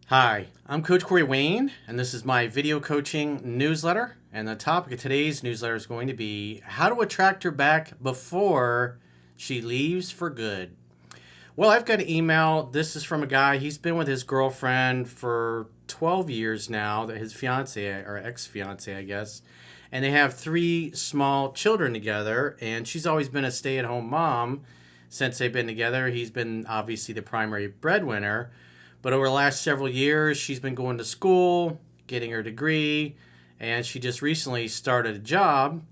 Hi, I'm Coach Corey Wayne, and this is my video coaching newsletter. And the topic of today's newsletter is going to be how to attract her back before she leaves for good. Well, I've got an email. This is from a guy. He's been with his girlfriend for 12 years now, that his fiance or ex-fiance, I guess. And they have three small children together, and she's always been a stay-at-home mom since they've been together. He's been obviously the primary breadwinner. But over the last several years, she's been going to school, getting her degree, and she just recently started a job.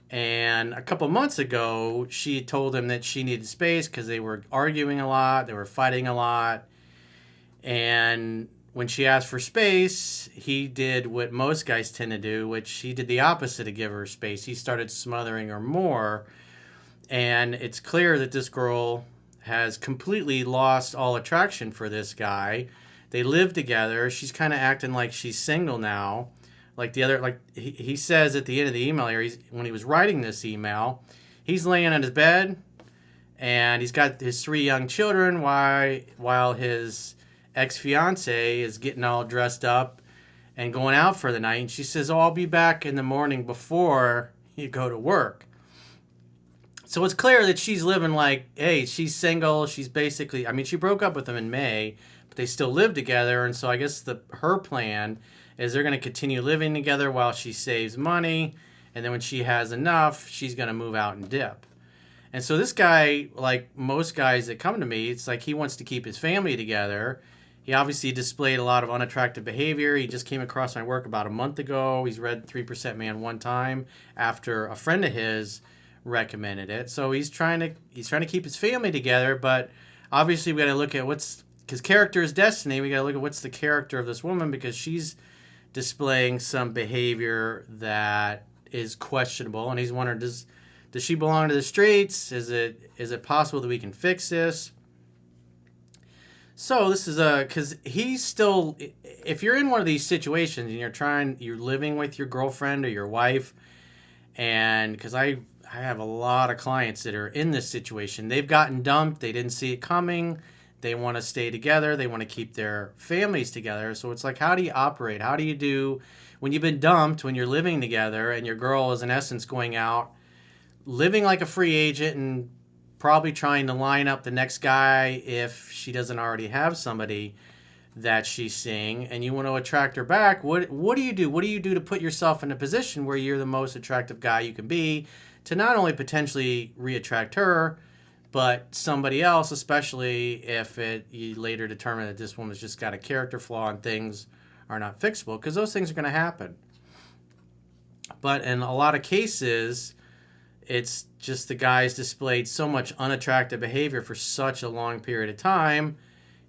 And a couple months ago, she told him that she needed space because they were arguing a lot, they were fighting a lot. And when she asked for space, he did what most guys tend to do, which he did the opposite of give her space. He started smothering her more. And it's clear that this girl has completely lost all attraction for this guy. They live together. She's kind of acting like she's single now. He says at the end of the email here, when he was writing this email, he's laying on his bed and he's got his three young children while his ex-fiance is getting all dressed up and going out for the night. And she says, "Oh, I'll be back in the morning before you go to work." So it's clear that she's living like, hey, she's single. She's basically, she broke up with him in May, but they still live together. And so I guess her plan is they're going to continue living together while she saves money. And then when she has enough, she's going to move out and dip. And so this guy, like most guys that come to me, it's like he wants to keep his family together. He obviously displayed a lot of unattractive behavior. He just came across my work about a month ago. He's read 3% Man one time after a friend of his recommended it. So he's trying to keep his family together, but obviously we got to look at because character is destiny. We got to look at what's the character of this woman, because she's displaying some behavior that is questionable, and he's wondering, does she belong to the streets? Is it possible that we can fix this? So this is because he's still, if you're in one of these situations and you're living with your girlfriend or your wife, and because I have a lot of clients that are in this situation. They've gotten dumped. They didn't see it coming. They want to stay together. They want to keep their families together. So it's like, how do you operate? How do you do when you've been dumped, when you're living together and your girl is in essence going out, living like a free agent and probably trying to line up the next guy if she doesn't already have somebody that she's seeing, and you want to attract her back? What do you do? What do you do to put yourself in a position where you're the most attractive guy you can be, to not only potentially reattract her, but somebody else, especially if you later determine that this woman's just got a character flaw and things are not fixable, because those things are going to happen. But in a lot of cases, it's just the guy's displayed so much unattractive behavior for such a long period of time,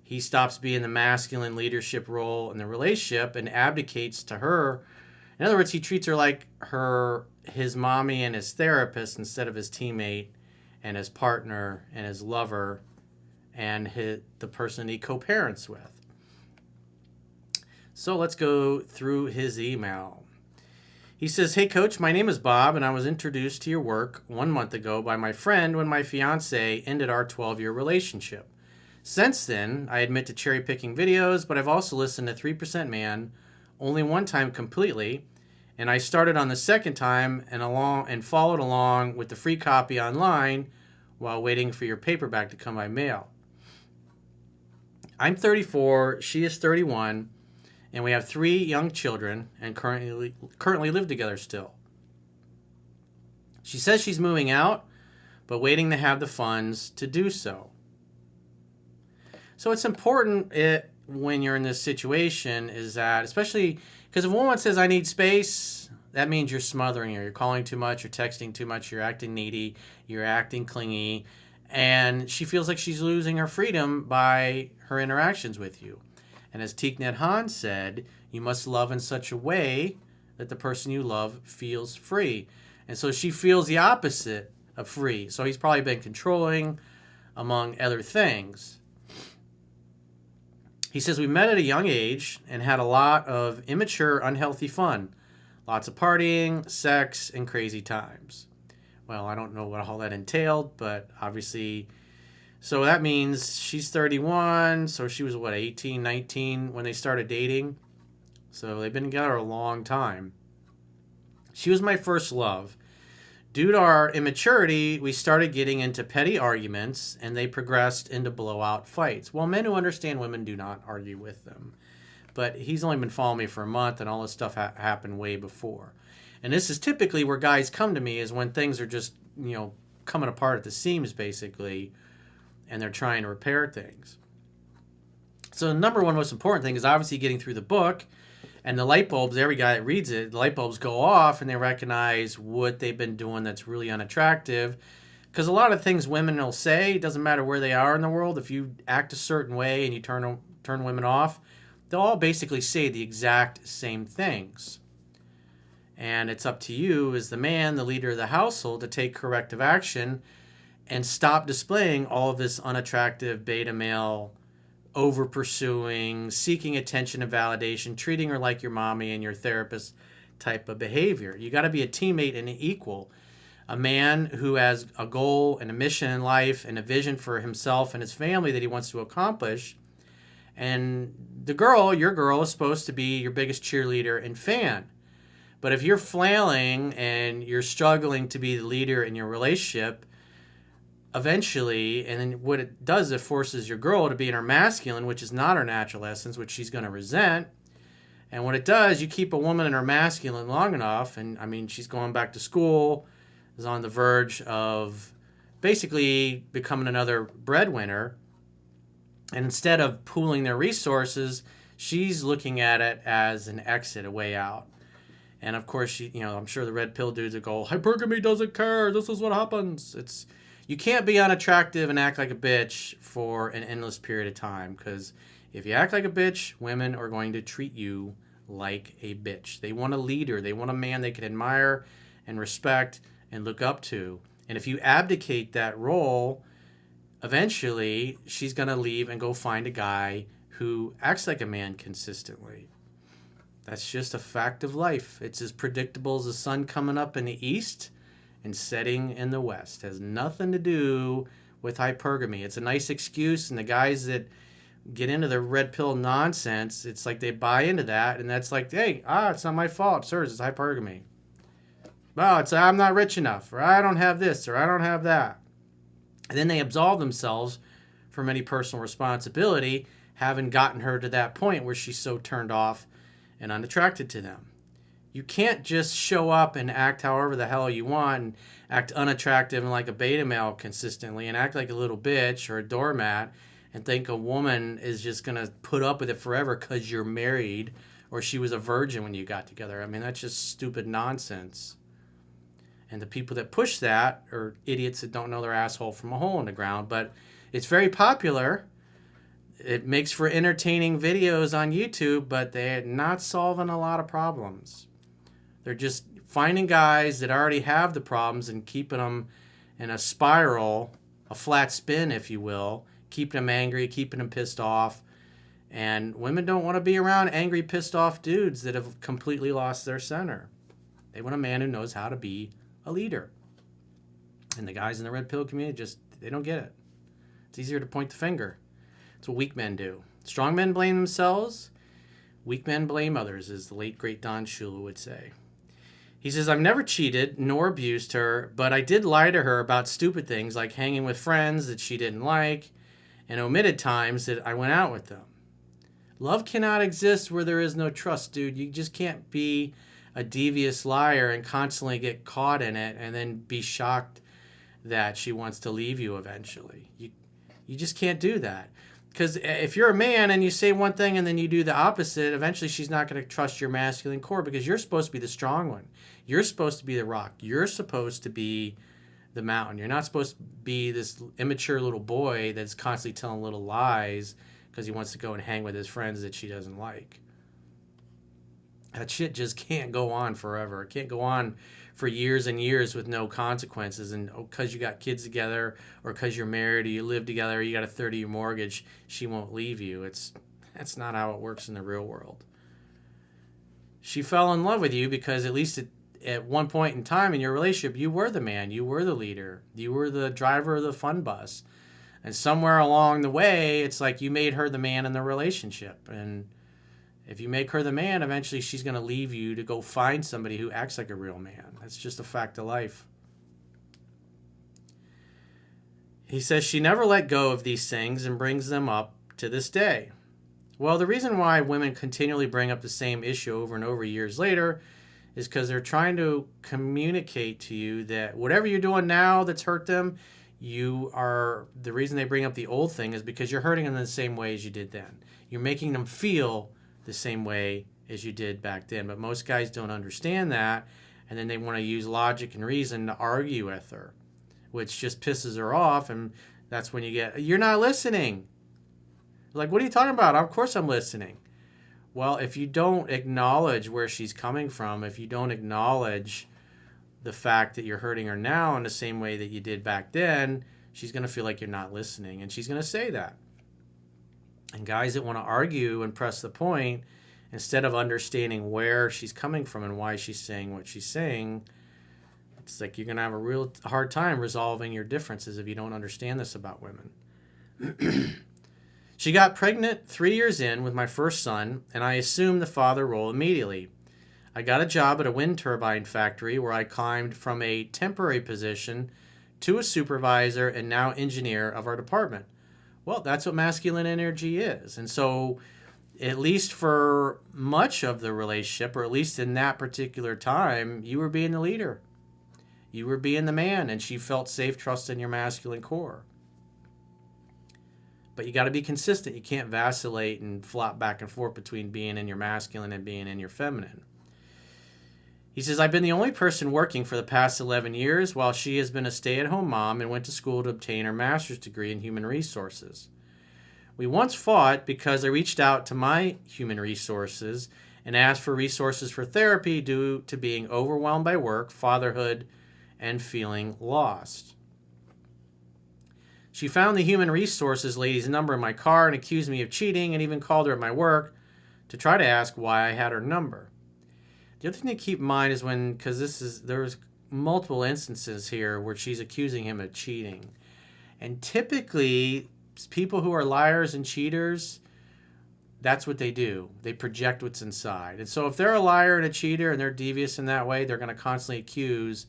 he stops being the masculine leadership role in the relationship and abdicates to her. In other words, he treats her like his mommy and his therapist instead of his teammate and his partner and his lover and the person he co-parents with. So let's go through his email. He says, "Hey, Coach, my name is Bob, and I was introduced to your work 1 month ago by my friend when my fiance ended our 12-year relationship. Since then, I admit to cherry-picking videos, but I've also listened to 3% Man only one time completely, and I started on the second time and followed along with the free copy online while waiting for your paperback to come by mail. I'm 34, she is 31, and we have 3 young children and currently live together still. She says she's moving out, but waiting to have the funds to do so. So it's important when you're in this situation is that, especially because if a woman says, I need space, that means you're smothering her. You're calling too much, you're texting too much, you're acting needy, you're acting clingy, and she feels like she's losing her freedom by her interactions with you. And as Thich Nhat Hanh said, you must love in such a way that the person you love feels free. And so she feels the opposite of free. So he's probably been controlling, among other things. He says, we met at a young age and had a lot of immature, unhealthy fun. Lots of partying, sex, and crazy times. Well, I don't know what all that entailed, but obviously So that means she's 31. So she was, what, 18, 19 when they started dating? So they've been together a long time. She was my first love. Due to our immaturity, we started getting into petty arguments and they progressed into blowout fights. Well, men who understand women do not argue with them. But he's only been following me for a month and all this stuff happened way before. And this is typically where guys come to me, is when things are just, coming apart at the seams, basically, and they're trying to repair things. So the number one most important thing is obviously getting through the book, and the light bulbs, every guy that reads it, the light bulbs go off and they recognize what they've been doing that's really unattractive. Because a lot of things women will say, it doesn't matter where they are in the world, if you act a certain way and you turn women off, they'll all basically say the exact same things. And it's up to you as the man, the leader of the household, to take corrective action and stop displaying all of this unattractive beta male over pursuing, seeking attention and validation, treating her like your mommy and your therapist type of behavior. You got to be a teammate and an equal. A man who has a goal and a mission in life and a vision for himself and his family that he wants to accomplish. And the girl, your girl, is supposed to be your biggest cheerleader and fan. But if you're flailing and you're struggling to be the leader in your relationship, eventually, and then what it does, it forces your girl to be in her masculine, which is not her natural essence, which she's going to resent. And what it does, you keep a woman in her masculine long enough, and I mean, she's going back to school, is on the verge of basically becoming another breadwinner. And instead of pooling their resources, she's looking at it as an exit, a way out. And of course, I'm sure the red pill dudes would go, hypergamy doesn't care. This is what happens. You can't be unattractive and act like a bitch for an endless period of time, because if you act like a bitch, women are going to treat you like a bitch. They want a leader. They want a man they can admire and respect and look up to. And if you abdicate that role, eventually she's going to leave and go find a guy who acts like a man consistently. That's just a fact of life. It's as predictable as the sun coming up in the east and setting in the west. It has nothing to do with hypergamy. It's a nice excuse, and the guys that get into the red pill nonsense, it's like they buy into that, and that's like, hey, it's not my fault. It's hers. It's hypergamy. Well, I'm not rich enough, or I don't have this, or I don't have that. And then they absolve themselves from any personal responsibility, having gotten her to that point where she's so turned off and unattracted to them. You can't just show up and act however the hell you want and act unattractive and like a beta male consistently and act like a little bitch or a doormat and think a woman is just going to put up with it forever because you're married or she was a virgin when you got together. I mean, that's just stupid nonsense. And the people that push that are idiots that don't know their asshole from a hole in the ground. But it's very popular. It makes for entertaining videos on YouTube, but they're not solving a lot of problems. They're just finding guys that already have the problems and keeping them in a spiral, a flat spin, if you will, keeping them angry, keeping them pissed off. And women don't want to be around angry, pissed off dudes that have completely lost their center. They want a man who knows how to be a leader. And the guys in the red pill community they don't get it. It's easier to point the finger. It's what weak men do. Strong men blame themselves. Weak men blame others, as the late, great Don Shula would say. He says, I've never cheated nor abused her, but I did lie to her about stupid things like hanging with friends that she didn't like and omitted times that I went out with them. Love cannot exist where there is no trust, dude. You just can't be a devious liar and constantly get caught in it and then be shocked that she wants to leave you eventually. You just can't do that. Because if you're a man and you say one thing and then you do the opposite, eventually she's not going to trust your masculine core because you're supposed to be the strong one. You're supposed to be the rock. You're supposed to be the mountain. You're not supposed to be this immature little boy that's constantly telling little lies because he wants to go and hang with his friends that she doesn't like. That shit just can't go on forever. It can't go on for years and years with no consequences. And because you got kids together or because you're married or you live together or you got a 30-year mortgage, she won't leave you. That's not how it works in the real world. She fell in love with you because at least at one point in time in your relationship, you were the man. You were the leader. You were the driver of the fun bus. And somewhere along the way, it's like you made her the man in the relationship. And if you make her the man, eventually she's going to leave you to go find somebody who acts like a real man. That's just a fact of life. He says she never let go of these things and brings them up to this day. Well, the reason why women continually bring up the same issue over and over years later is because they're trying to communicate to you that whatever you're doing now that's hurt them, the reason they bring up the old thing is because you're hurting them in the same way as you did then. You're making them feel the same way as you did back then. But most guys don't understand that, and then they want to use logic and reason to argue with her, which just pisses her off, and that's when you get, you're not listening. Like, what are you talking about? Of course I'm listening. Well, if you don't acknowledge where she's coming from, if you don't acknowledge the fact that you're hurting her now in the same way that you did back then, she's going to feel like you're not listening, and she's going to say that. And guys that want to argue and press the point, instead of understanding where she's coming from and why she's saying what she's saying, it's like you're going to have a real hard time resolving your differences if you don't understand this about women. She got pregnant 3 years in with my first son, and I assumed the father role immediately. I got a job at a wind turbine factory where I climbed from a temporary position to a supervisor and now engineer of our department. Well, that's what masculine energy is. And so, at least for much of the relationship, or at least in that particular time, you were being the leader. You were being the man, and she felt safe, trusting your masculine core. But you got to be consistent. You can't vacillate and flop back and forth between being in your masculine and being in your feminine. He says, I've been the only person working for the past 11 years while she has been a stay-at-home mom and went to school to obtain her master's degree in human resources. We once fought because I reached out to my human resources and asked for resources for therapy due to being overwhelmed by work, fatherhood, and feeling lost. She found the human resources lady's number in my car and accused me of cheating, and even called her at my work to try to ask why I had her number. The other thing to keep in mind is there's multiple instances here where she's accusing him of cheating. And typically, people who are liars and cheaters, that's what they do. They project what's inside. And so if they're a liar and a cheater and they're devious in that way, they're going to constantly accuse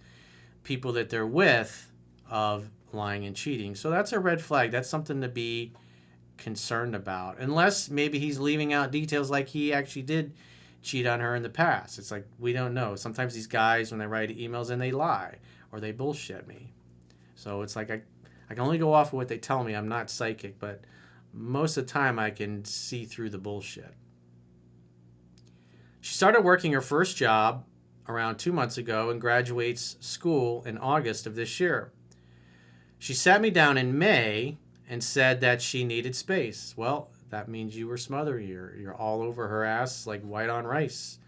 people that they're with of lying and cheating. So that's a red flag. That's something to be concerned about. Unless maybe he's leaving out details like he actually did cheat on her in the past. It's like, we don't know. Sometimes these guys, when they write emails, and they lie or they bullshit me. So it's like I can only go off of what they tell me. I'm not psychic, but most of the time I can see through the bullshit. She started working her first job around 2 months ago and graduates school in August of this year. She sat me down in May and said that she needed space. Well, that means you were smothering her. You're all over her ass like white on rice.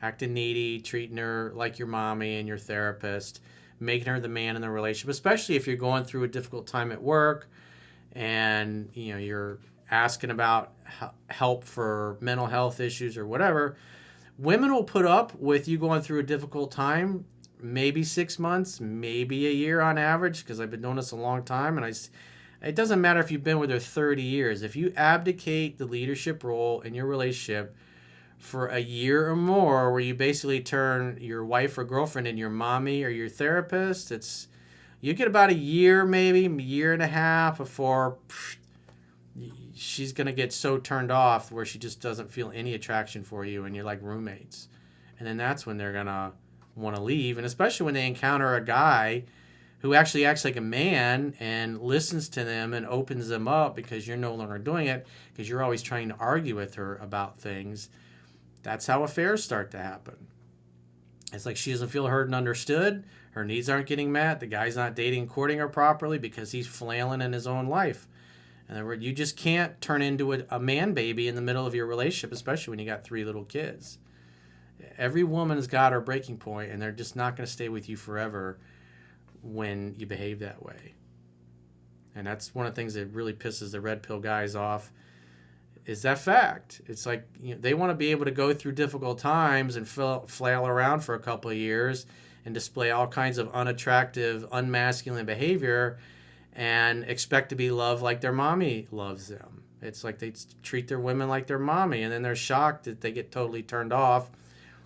Acting needy, treating her like your mommy and your therapist, making her the man in the relationship, especially if you're going through a difficult time at work and you're asking about help for mental health issues or whatever. Women will put up with you going through a difficult time, maybe 6 months, maybe a year on average, because I've been doing this a long time, and it doesn't matter if you've been with her 30 years. If you abdicate the leadership role in your relationship for a year or more, where you basically turn your wife or girlfriend into your mommy or your therapist, you get about a year, maybe a year and a half before she's going to get so turned off where she just doesn't feel any attraction for you, and you're like roommates. And then that's when they're going to want to leave, and especially when they encounter a guy who actually acts like a man and listens to them and opens them up because you're no longer doing it, because you're always trying to argue with her about things. That's how affairs start to happen. It's like she doesn't feel heard and understood. Her needs aren't getting met. The guy's not dating, courting her properly because he's flailing in his own life. In other words, you just can't turn into a man baby in the middle of your relationship, especially when you got 3 little kids. Every woman's got her breaking point, and they're just not going to stay with you forever when you behave that way. And that's one of the things that really pisses the red pill guys off, is that fact. It's like, they want to be able to go through difficult times and flail around for a couple of years and display all kinds of unattractive, unmasculine behavior, and expect to be loved like their mommy loves them. It's like they treat their women like their mommy, and then they're shocked that they get totally turned off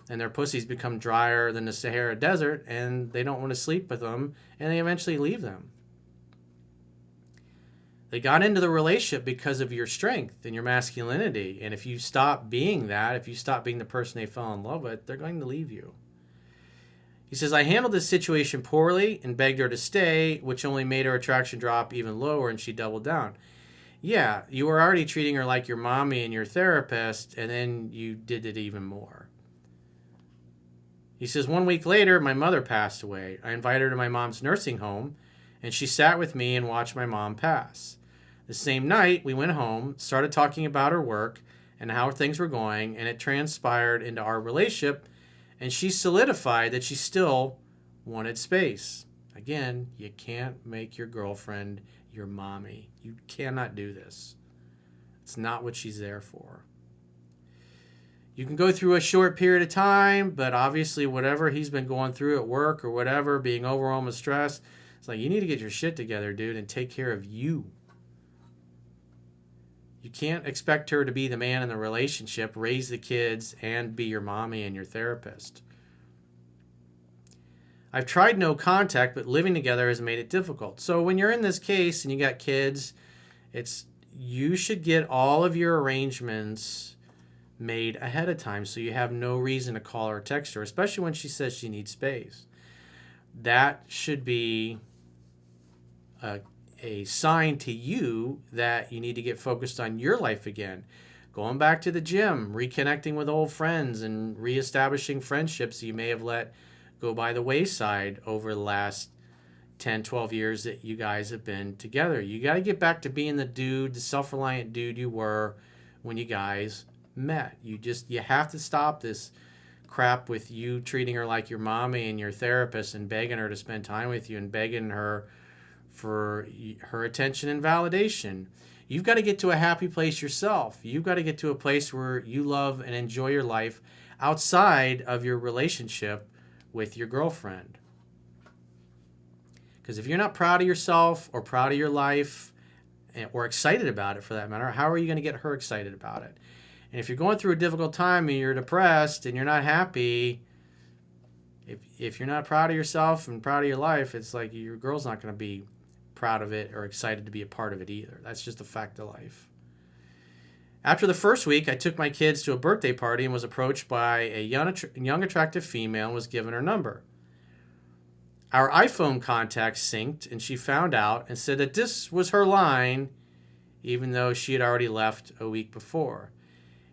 and their pussies become drier than the Sahara Desert, and they don't want to sleep with them, and they eventually leave them. They got into the relationship because of your strength and your masculinity, and if you stop being that, if you stop being the person they fell in love with, they're going to leave you. He says, I handled this situation poorly and begged her to stay, which only made her attraction drop even lower, and she doubled down. Yeah, you were already treating her like your mommy and your therapist, and then you did it even more. He says, 1 week later, my mother passed away. I invited her to my mom's nursing home, and she sat with me and watched my mom pass. The same night, we went home, started talking about her work and how things were going, and it transpired into our relationship, and she solidified that she still wanted space. Again, you can't make your girlfriend your mommy. You cannot do this. It's not what she's there for. You can go through a short period of time, but obviously whatever he's been going through at work or whatever, being overwhelmed with stress, it's like, you need to get your shit together, dude, and take care of you. You can't expect her to be the man in the relationship, raise the kids, and be your mommy and your therapist. I've tried no contact, but living together has made it difficult. So when you're in this case and you got kids, you should get all of your arrangements made ahead of time so you have no reason to call her or text her, especially when she says she needs space. That should be a sign to you that you need to get focused on your life again. Going back to the gym, reconnecting with old friends, and reestablishing friendships you may have let go by the wayside over the last 10, 12 years that you guys have been together. You got to get back to being the self-reliant dude you were when you guys met. You have to stop this crap with you treating her like your mommy and your therapist and begging her to spend time with you and begging her for her attention and validation. You've got to get to a happy place yourself. You've got to get to a place where you love and enjoy your life outside of your relationship with your girlfriend. Because if you're not proud of yourself or proud of your life or excited about it for that matter, how are you going to get her excited about it? And if you're going through a difficult time and you're depressed and you're not happy, if you're not proud of yourself and proud of your life, it's like your girl's not going to be proud of it or excited to be a part of it either. That's just a fact of life. After the first week, I took my kids to a birthday party and was approached by a young attractive female and was given her number. Our iPhone contacts synced, and she found out and said that this was her line, even though she had already left a week before.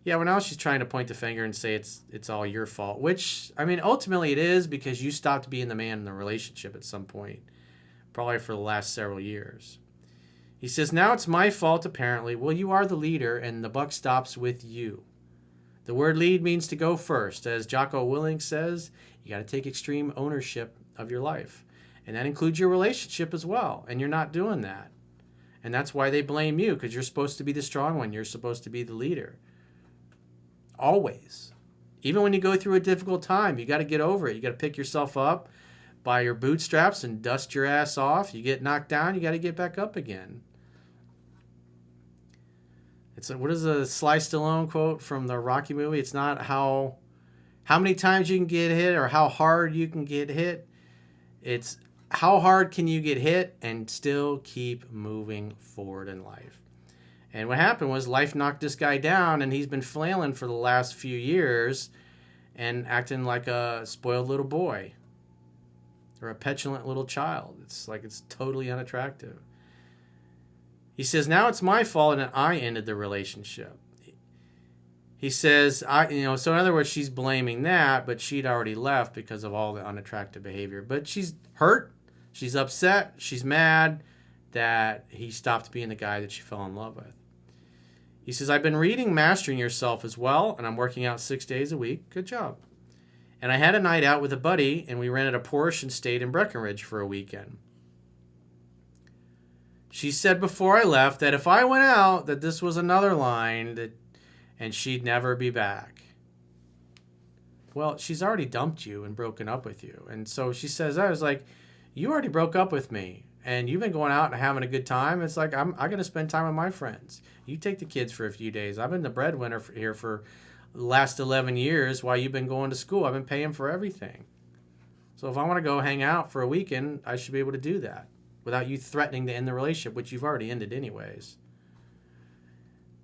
Yeah, well, now she's trying to point the finger and say it's all your fault, which, I mean, ultimately it is, because you stopped being the man in the relationship at some point, probably for the last several years. He says, now it's my fault, apparently. Well, you are the leader, and the buck stops with you. The word lead means to go first. As Jocko Willink says, you got to take extreme ownership of your life, and that includes your relationship as well, and you're not doing that. And that's why they blame you, because you're supposed to be the strong one. You're supposed to be the leader. Always. Even when you go through a difficult time, you got to get over it. You got to pick yourself up by your bootstraps and dust your ass off. You get knocked down, you got to get back up again. It's what is a Sly Stallone quote from the Rocky movie? It's not how many times you can get hit or how hard you can get hit. It's how hard can you get hit and still keep moving forward in life. And what happened was life knocked this guy down, and he's been flailing for the last few years and acting like a spoiled little boy or a petulant little child. It's like it's totally unattractive. He says, now it's my fault and I ended the relationship. He says, so in other words, she's blaming that, but she'd already left because of all the unattractive behavior. But she's hurt, she's upset, she's mad that he stopped being the guy that she fell in love with. He says, I've been reading Mastering Yourself as well, and I'm working out 6 days a week. Good job. And I had a night out with a buddy, and we rented a Porsche and stayed in Breckenridge for a weekend. She said before I left that if I went out, that this was another line, and she'd never be back. Well, she's already dumped you and broken up with you. And so she says, I was like, you already broke up with me. and you've been going out and having a good time. It's like, I'm going to spend time with my friends. You take the kids for a few days. I've been the breadwinner here for the last 11 years while you've been going to school. I've been paying for everything. So if I want to go hang out for a weekend, I should be able to do that without you threatening to end the relationship, which you've already ended anyways.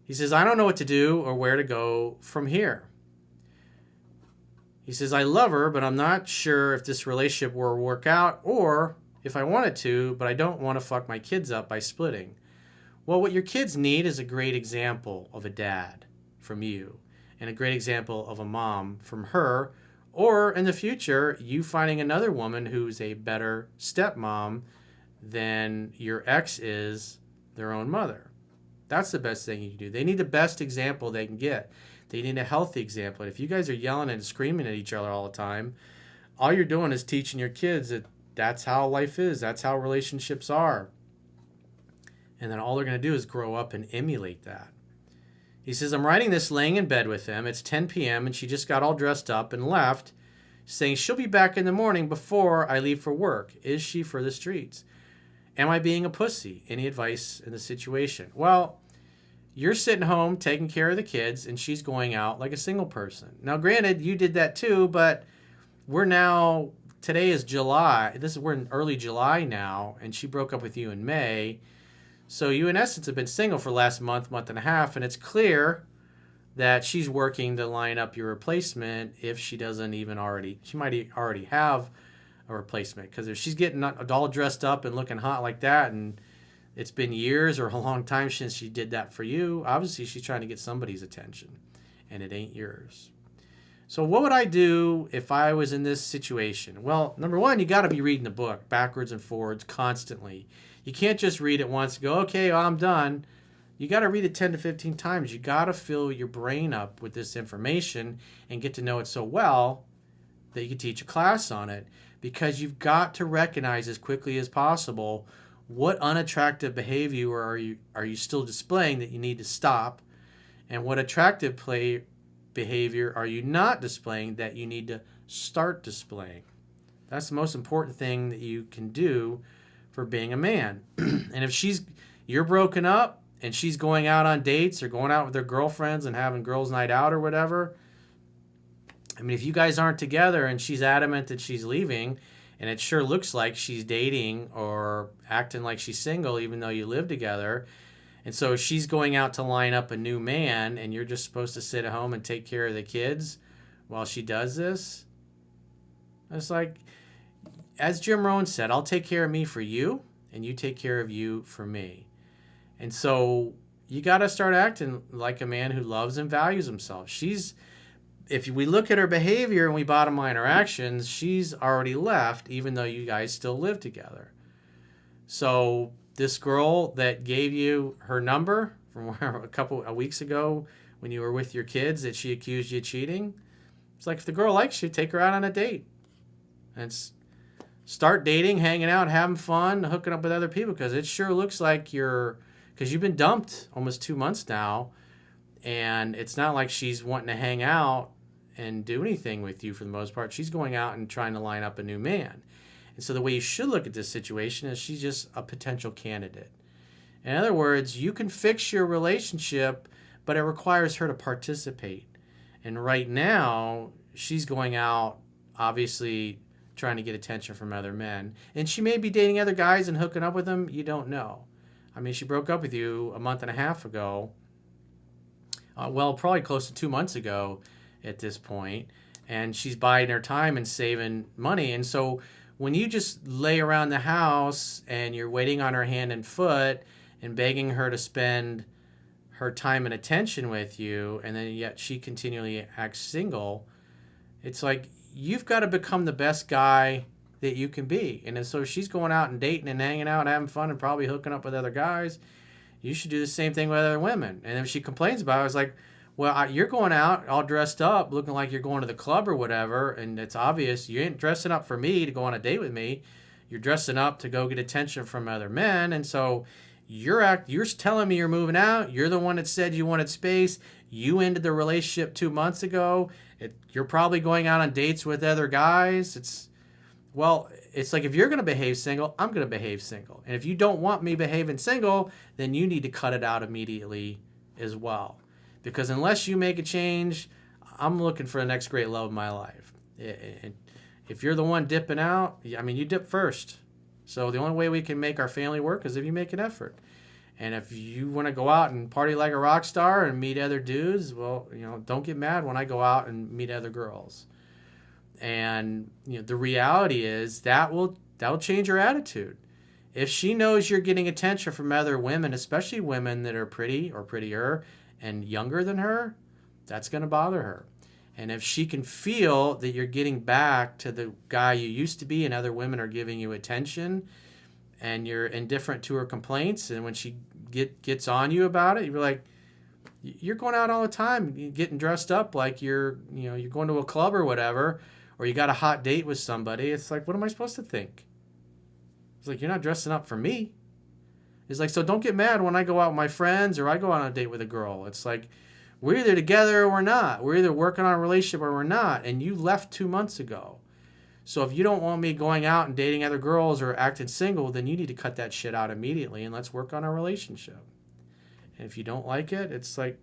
He says, I don't know what to do or where to go from here. He says, I love her, but I'm not sure if this relationship will work out or if I wanted to, but I don't want to fuck my kids up by splitting. Well, what your kids need is a great example of a dad from you and a great example of a mom from her, or in the future, you finding another woman who's a better stepmom than your ex is their own mother. That's the best thing you can do. They need the best example they can get. They need a healthy example. And if you guys are yelling and screaming at each other all the time, all you're doing is teaching your kids that that's how life is. That's how relationships are. And then all they're going to do is grow up and emulate that. He says, I'm writing this laying in bed with him. It's 10 p.m. and she just got all dressed up and left, saying she'll be back in the morning before I leave for work. Is she for the streets? Am I being a pussy? Any advice in the situation? Well, you're sitting home taking care of the kids and she's going out like a single person. Now, granted, you did that too, but today is July. We're in early July now, and she broke up with you in May. So you, in essence, have been single for the last month and a half, and it's clear that she's working to line up your replacement if she doesn't even already. She might already have a replacement, because if she's getting all dressed up and looking hot like that, and it's been years or a long time since she did that for you, obviously she's trying to get somebody's attention, and it ain't yours. So what would I do if I was in this situation? Well, number one, you got to be reading the book backwards and forwards constantly. You can't just read it once and go, okay, well, I'm done. You got to read it 10 to 15 times. You got to fill your brain up with this information and get to know it so well that you can teach a class on it, because you've got to recognize as quickly as possible what unattractive behavior are you still displaying that you need to stop, and what attractive behavior are you not displaying that you need to start displaying. That's the most important thing that you can do for being a man. And if you're broken up and she's going out on dates or going out with her girlfriends and having girls' night out or whatever, I mean, if you guys aren't together and she's adamant that she's leaving, and it sure looks like she's dating or acting like she's single even though you live together, and so she's going out to line up a new man and you're just supposed to sit at home and take care of the kids while she does this, it's like, as Jim Rohn said, I'll take care of me for you and you take care of you for me. And so you got to start acting like a man who loves and values himself. If we look at her behavior and we bottom line her actions, she's already left, even though you guys still live together. So this girl that gave you her number from a couple of weeks ago when you were with your kids that she accused you of cheating, it's like, if the girl likes you, take her out on a date. And start dating, hanging out, having fun, hooking up with other people, because it sure looks like because you've been dumped almost 2 months now, and it's not like she's wanting to hang out and do anything with you for the most part. She's going out and trying to line up a new man. And so the way you should look at this situation is she's just a potential candidate. In other words, you can fix your relationship, but it requires her to participate. And right now, she's going out, obviously trying to get attention from other men. And she may be dating other guys and hooking up with them. You don't know. I mean, she broke up with you a month and a half ago. Probably close to 2 months ago at this point. And she's biding her time and saving money. And so when you just lay around the house and you're waiting on her hand and foot and begging her to spend her time and attention with you, and then yet she continually acts single, it's like, you've got to become the best guy that you can be. And so she's going out and dating and hanging out and having fun and probably hooking up with other guys. You should do the same thing with other women. And if she complains about it, it's like, well, you're going out all dressed up, looking like you're going to the club or whatever, and it's obvious you ain't dressing up for me to go on a date with me. You're dressing up to go get attention from other men, and so you're telling me you're moving out. You're the one that said you wanted space. You ended the relationship 2 months ago. You're probably going out on dates with other guys. Well, it's like if you're going to behave single, I'm going to behave single. And if you don't want me behaving single, then you need to cut it out immediately as well. Because unless you make a change, I'm looking for the next great love of my life. And if you're the one dipping out, I mean, you dip first. So the only way we can make our family work is if you make an effort. And if you want to go out and party like a rock star and meet other dudes, well, don't get mad when I go out and meet other girls. And the reality is that'll change her attitude. If she knows you're getting attention from other women, especially women that are pretty or prettier and younger than her, that's going to bother her. And if she can feel that you're getting back to the guy you used to be and other women are giving you attention and you're indifferent to her complaints, and when she gets on you about it, you're like, you're going out all the time getting dressed up like you're going to a club or whatever, or you got a hot date with somebody. It's like, what am I supposed to think? It's like, you're not dressing up for me. It's like, so don't get mad when I go out with my friends or I go out on a date with a girl. It's like, we're either together or we're not. We're either working on a relationship or we're not. And you left 2 months ago. So if you don't want me going out and dating other girls or acting single, then you need to cut that shit out immediately and let's work on our relationship. And if you don't like it, it's like,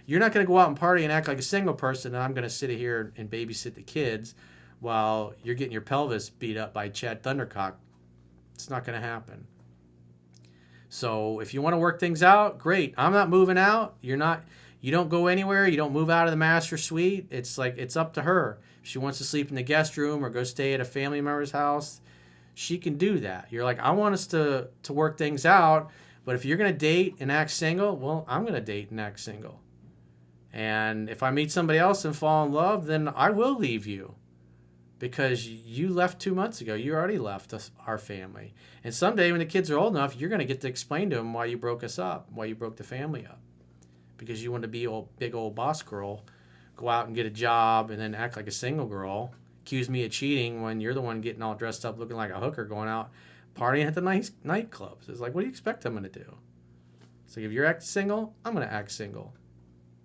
you're not going to go out and party and act like a single person and I'm going to sit here and babysit the kids while you're getting your pelvis beat up by Chad Thundercock. It's not going to happen. So if you want to work things out, great. I'm not moving out. You don't go anywhere. You don't move out of the master suite. It's like, it's up to her. If she wants to sleep in the guest room or go stay at a family member's house, she can do that. You're like, I want us to work things out, but if you're going to date and act single, well, I'm going to date and act single. And if I meet somebody else and fall in love, then I will leave you because you left 2 months ago. You already left our family. And someday when the kids are old enough, you're going to get to explain to them why you broke us up, why you broke the family up. Because you want to be a big old boss girl, go out and get a job and then act like a single girl, accuse me of cheating when you're the one getting all dressed up looking like a hooker going out partying at the nightclubs. It's like, what do you expect I'm going to do? It's like, if you're acting single, I'm going to act single.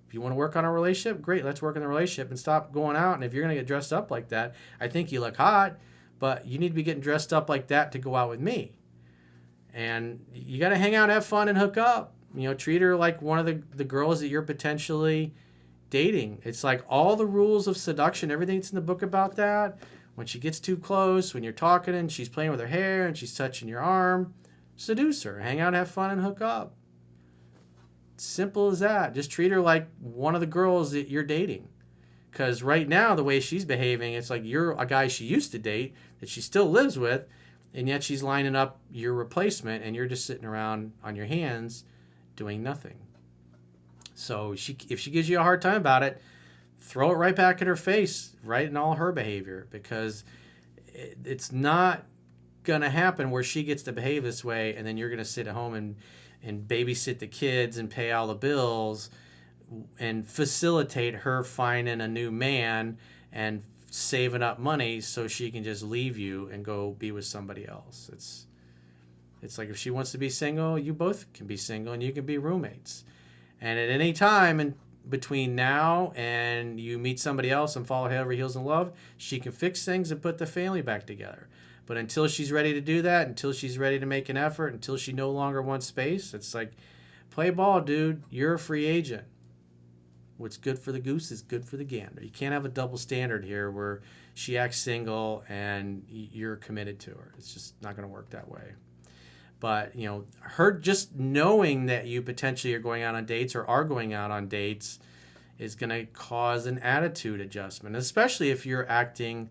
If you want to work on a relationship, great, let's work on the relationship and stop going out. And if you're going to get dressed up like that, I think you look hot, but you need to be getting dressed up like that to go out with me. And you got to hang out, have fun, and hook up. Treat her like one of the girls that you're potentially dating. It's like all the rules of seduction, everything's in the book about that. When she gets too close, when you're talking and she's playing with her hair and she's touching your arm, seduce her. Hang out, have fun, and hook up. Simple as that. Just treat her like one of the girls that you're dating. Because right now, the way she's behaving, it's like you're a guy she used to date that she still lives with, and yet she's lining up your replacement and you're just sitting around on your hands doing nothing. So if she gives you a hard time about it, throw it right back in her face, right in all her behavior, because it's not going to happen where she gets to behave this way and then you're going to sit at home and babysit the kids and pay all the bills and facilitate her finding a new man and saving up money so she can just leave you and go be with somebody else. It's like if she wants to be single, you both can be single and you can be roommates. And at any time in between now and you meet somebody else and fall head over heels in love, she can fix things and put the family back together. But until she's ready to do that, until she's ready to make an effort, until she no longer wants space, it's like, play ball, dude. You're a free agent. What's good for the goose is good for the gander. You can't have a double standard here where she acts single and you're committed to her. It's just not going to work that way. But, her just knowing that you potentially are going out on dates or are going out on dates is going to cause an attitude adjustment, especially if you're acting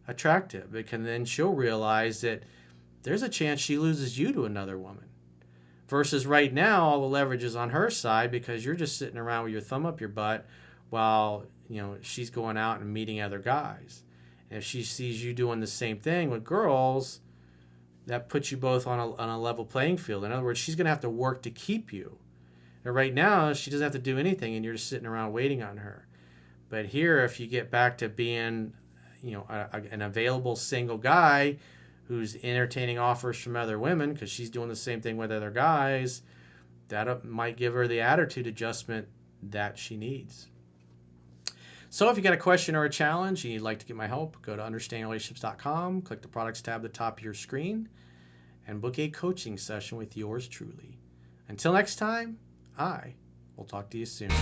attractive. Because then she'll realize that there's a chance she loses you to another woman. Versus right now, all the leverage is on her side because you're just sitting around with your thumb up your butt while, she's going out and meeting other guys. And if she sees you doing the same thing with girls, that puts you both on a level playing field. In other words, she's going to have to work to keep you. And right now, she doesn't have to do anything, and you're just sitting around waiting on her. But here, if you get back to being, an available single guy who's entertaining offers from other women because she's doing the same thing with other guys, that might give her the attitude adjustment that she needs. So if you got a question or a challenge and you'd like to get my help, go to understandingrelationships.com, click the products tab at the top of your screen, and book a coaching session with yours truly. Until next time, I will talk to you soon.